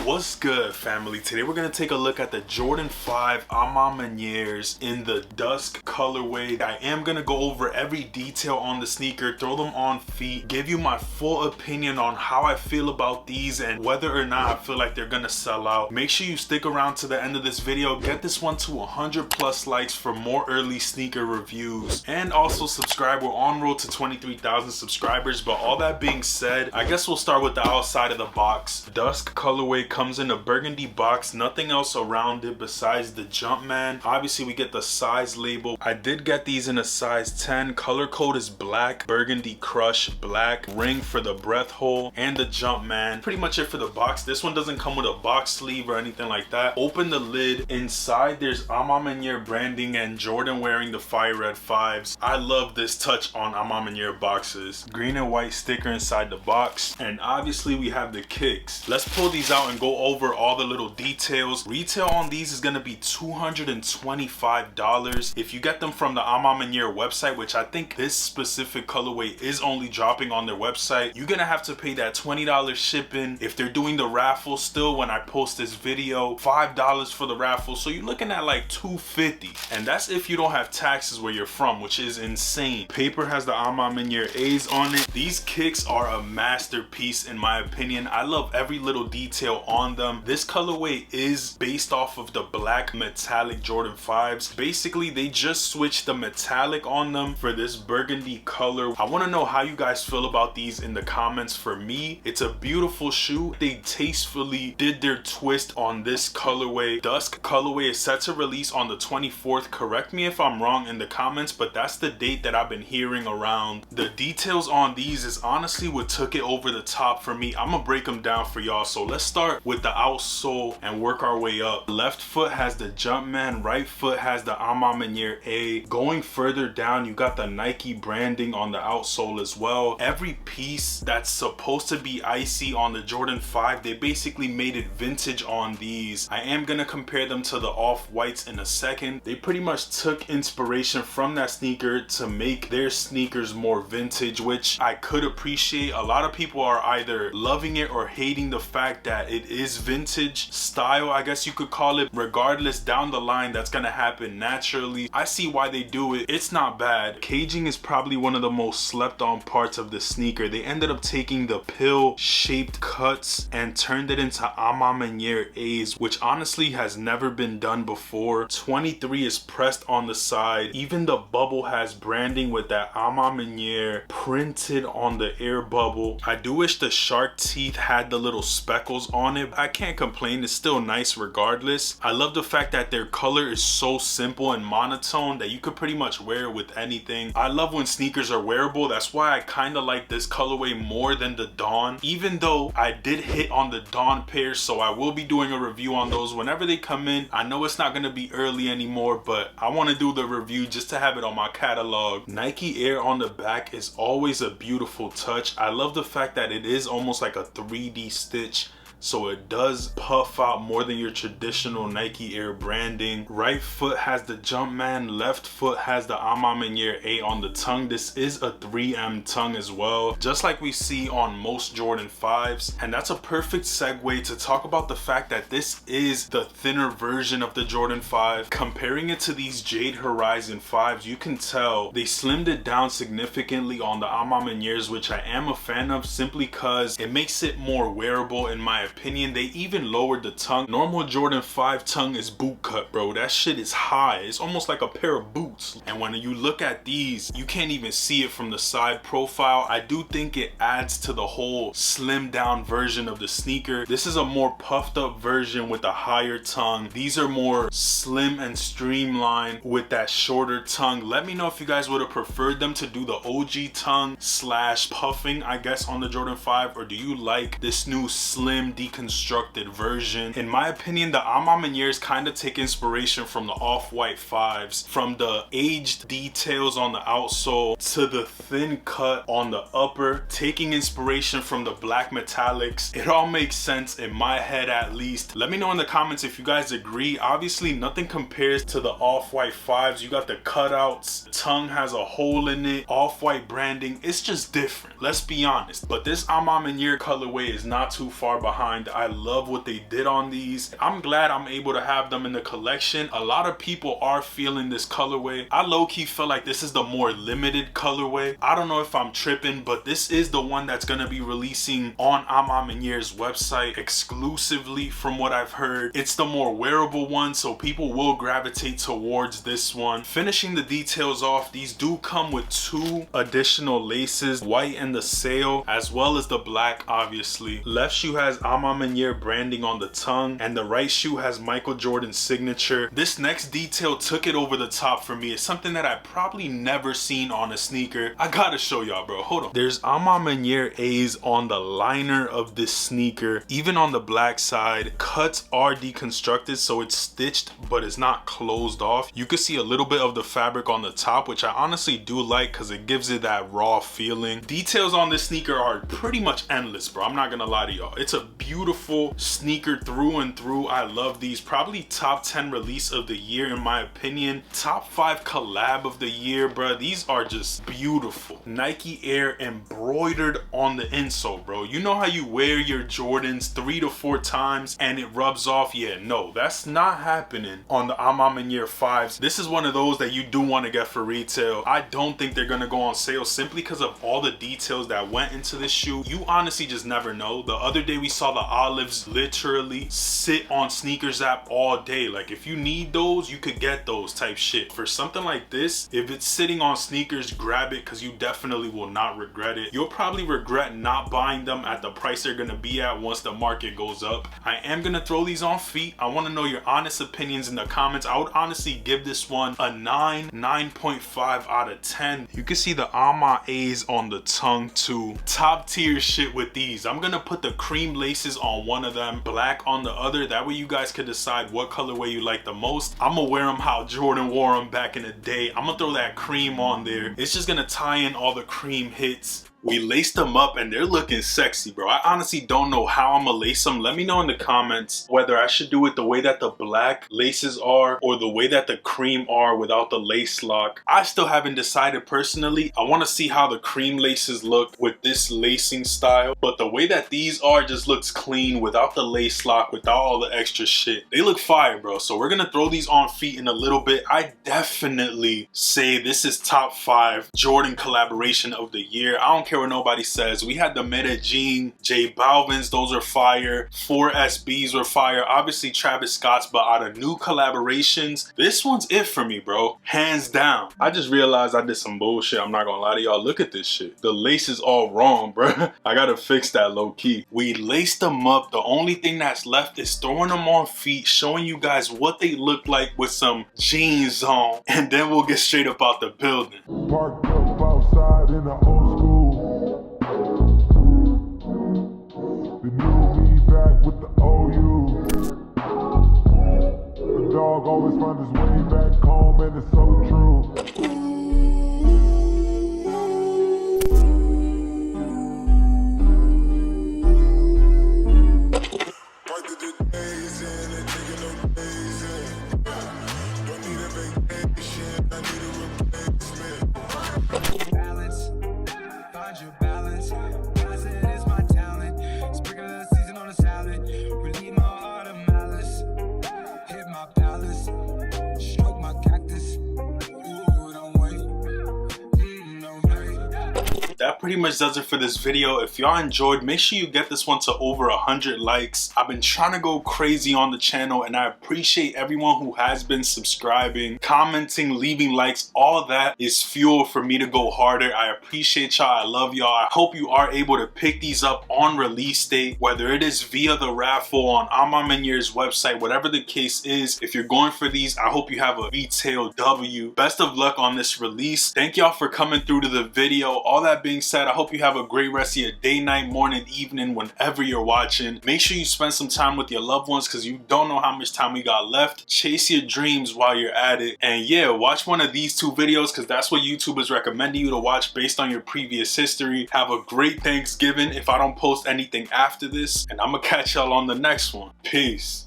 What's good, family? Today we're gonna take a look at the Jordan 5 Manieres in the Dusk colorway. I am gonna go over every detail on the sneaker, throw them on feet, give you my full opinion on how I feel about these and whether or not I feel like they're gonna sell out. Make sure you stick around to the end of this video. Get this one to 100+ likes for more early sneaker reviews, and also subscribe. We're on road to 23,000 subscribers. But all that being said, I guess we'll start with the outside of the box. Dusk colorway comes in a burgundy box, nothing else around it besides the Jumpman. Obviously we get the size label. I did get these in a size 10. Color code is black, burgundy crush, black, ring for the breath hole, and the Jumpman. Pretty much it for the box. This one doesn't come with a box sleeve or anything like that. Open the lid. Inside there's Maniere branding and Jordan wearing the fire red 5s. I love this touch on Maniere boxes. Green and white sticker inside the box, and obviously we have the kicks. Let's pull these out and go over all the little details. Retail on these is going to be $225 if you get them from the Maniere website, which I think this specific colorway is only dropping on their website. You're gonna have to pay that $20 shipping. If they're doing the raffle still, when I post this video, $5 for the raffle, so you're looking at like $250, and that's if you don't have taxes where you're from, which is insane. Paper has the Maniere A's on it. These kicks are a masterpiece in my opinion. I love every little detail on them. This colorway is based off of the black metallic Jordan 5s. Basically they just switched the metallic on them for this burgundy color. I want to know how you guys feel about these in the comments. For me, it's a beautiful shoe. They tastefully did their twist on this colorway. Dusk colorway is set to release on the 24th. Correct me if I'm wrong in the comments, but that's the date that I've been hearing around. The details on these is honestly what took it over the top for me. I'm gonna break them down for y'all. So let's start with the outsole and work our way up. Left foot has the Jumpman, right foot has the Maniere A. Going further down, you got the Nike branding on the outsole as well. Every piece that's supposed to be icy on the Jordan 5, they basically made it vintage on these. I am gonna compare them to the off-whites in a second. They pretty much took inspiration from that sneaker to make their sneakers more vintage, which I could appreciate. A lot of people are either loving it or hating the fact that it is vintage style, I guess you could call it. Regardless, down the line that's gonna happen naturally. I see why they do it. It's not bad. Caging is probably one of the most slept on parts of the sneaker. They ended up taking the pill shaped cuts and turned it into Maniere A's, which honestly has never been done before. 23 is pressed on the side. Even the bubble has branding with that Maniere printed on the air bubble. I do wish the shark teeth had the little speckles on it. I can't complain. It's still nice regardless. I love the fact that their color is so simple and monotone that you could pretty much wear it with anything. I love when sneakers are wearable. That's why I kind of like this colorway more than the Dawn, even though I did hit on the Dawn pairs, so I will be doing a review on those whenever they come in. I know it's not going to be early anymore, but I want to do the review just to have it on my catalog. Nike Air on the back is always a beautiful touch. I love the fact that it is almost like a 3D stitch, so it does puff out more than your traditional Nike Air branding. Right foot has the Jumpman, left foot has the Maniere A on the tongue. This is a 3M tongue as well, just like we see on most Jordan 5s. And that's a perfect segue to talk about the fact that this is the thinner version of the Jordan 5. Comparing it to these Jade Horizon 5s, you can tell they slimmed it down significantly on the Manieres, which I am a fan of simply because it makes it more wearable in my opinion. They even lowered the tongue. Normal Jordan 5 tongue is boot cut, bro. That shit is high. It's almost like a pair of boots. And when you look at these, you can't even see it from the side profile. I do think it adds to the whole slimmed down version of the sneaker. This is a more puffed up version with a higher tongue. These are more slim and streamlined with that shorter tongue. Let me know if you guys would have preferred them to do the OG tongue slash puffing, I guess, on the Jordan 5, or do you like this new slim deconstructed version? In my opinion, the Manieres kind of take inspiration from the off-white 5s, from the aged details on the outsole to the thin cut on the upper, taking inspiration from the black metallics. It all makes sense in my head, at least. Let me know in the comments if you guys agree. Obviously nothing compares to the off-white 5s. You got the cutouts, tongue has a hole in it, off-white branding. It's just different, let's be honest. But this Maniere colorway is not too far behind designed. I love what they did on these. I'm glad I'm able to have them in the collection. A lot of people are feeling this colorway. I low-key feel like this is the more limited colorway. I don't know if I'm tripping, but this is the one that's gonna be releasing on Maniere's website exclusively from what I've heard. It's the more wearable one, so people will gravitate towards this one. Finishing the details off, these do come with 2 additional laces, white and the sail, as well as the black, obviously. Left shoe has Maniere branding on the tongue, and the right shoe has Michael Jordan's signature. This next detail took it over the top for me. It's something that I probably never seen on a sneaker. I gotta show y'all, bro. Hold on. There's Maniere A's on the liner of this sneaker. Even on the black side, cuts are deconstructed, so it's stitched, but it's not closed off. You can see a little bit of the fabric on the top, which I honestly do like because it gives it that raw feeling. Details on this sneaker are pretty much endless, bro. I'm not gonna lie to y'all. It's a beautiful sneaker through and through. I love these. Probably top 10 release of the year in my opinion. Top 5 collab of the year, bro. These are just beautiful. Nike Air embroidered on the insole, bro. You know how you wear your Jordans 3 to 4 times and it rubs off? Yeah, no, that's not happening on the Maniere 5s. This is one of those that you do want to get for retail. I don't think they're gonna go on sale simply because of all the details that went into this shoe. You honestly just never know. The other day we saw the olives literally sit on Sneakers app all day. Like, if you need those, you could get those type shit. For something like this, if it's sitting on sneakers, grab it because you definitely will not regret it. You'll probably regret not buying them at the price they're gonna be at once the market goes up. I am gonna throw these on feet. I want to know your honest opinions in the comments. I would honestly give this one a 9.5 out of 10. You can see the A's on the tongue too. Top tier shit with these. I'm gonna put the cream laces on one of them, black on the other. That way you guys could decide what colorway you like the most. I'm gonna wear them how Jordan wore them back in the day. I'm gonna throw that cream on there. It's just gonna tie in all the cream hits. We laced them up and they're looking sexy, bro. I honestly don't know how I'm gonna lace them. Let me know in the comments whether I should do it the way that the black laces are or the way that the cream are without the lace lock. I still haven't decided personally. I want to see how the cream laces look with this lacing style, but the way that these are just looks clean without the lace lock, without all the extra shit. They look fire, bro. So we're gonna throw these on feet in a little bit. I definitely say this is top 5 Jordan collaboration of the year. I don't care what nobody says. We had the Medellin, J Balvin's, those are fire. 4 SBs were fire. Obviously Travis Scott's, but out of new collaborations, this one's it for me, bro. Hands down. I just realized I did some bullshit. I'm not gonna lie to y'all. Look at this shit. The lace is all wrong, bro. I gotta fix that low key. We laced them up. The only thing that's left is throwing them on feet, showing you guys what they look like with some jeans on, and then we'll get straight up out the building. Parked up outside in the old school. The new me back with the OU. The dog always finds his way back home, and it's so true. That pretty much does it for this video. If y'all enjoyed, make sure you get this one to over 100 likes. I've been trying to go crazy on the channel, and I appreciate everyone who has been subscribing, commenting, leaving likes. All that is fuel for me to go harder. I appreciate y'all. I love y'all. I hope you are able to pick these up on release date, whether it is via the raffle on Maniere's website, whatever the case is. If you're going for these, I hope you have a retail W. Best of luck on this release. Thank y'all for coming through to the video. All that being said, I hope you have a great rest of your day, night, morning, evening, whenever you're watching. Make sure you spend some time with your loved ones because you don't know how much time we got left. Chase your dreams while you're at it. And yeah, watch one of these 2 videos because that's what YouTube is recommending you to watch based on your previous history. Have a great Thanksgiving if I don't post anything after this. And I'm gonna catch y'all on the next one. Peace.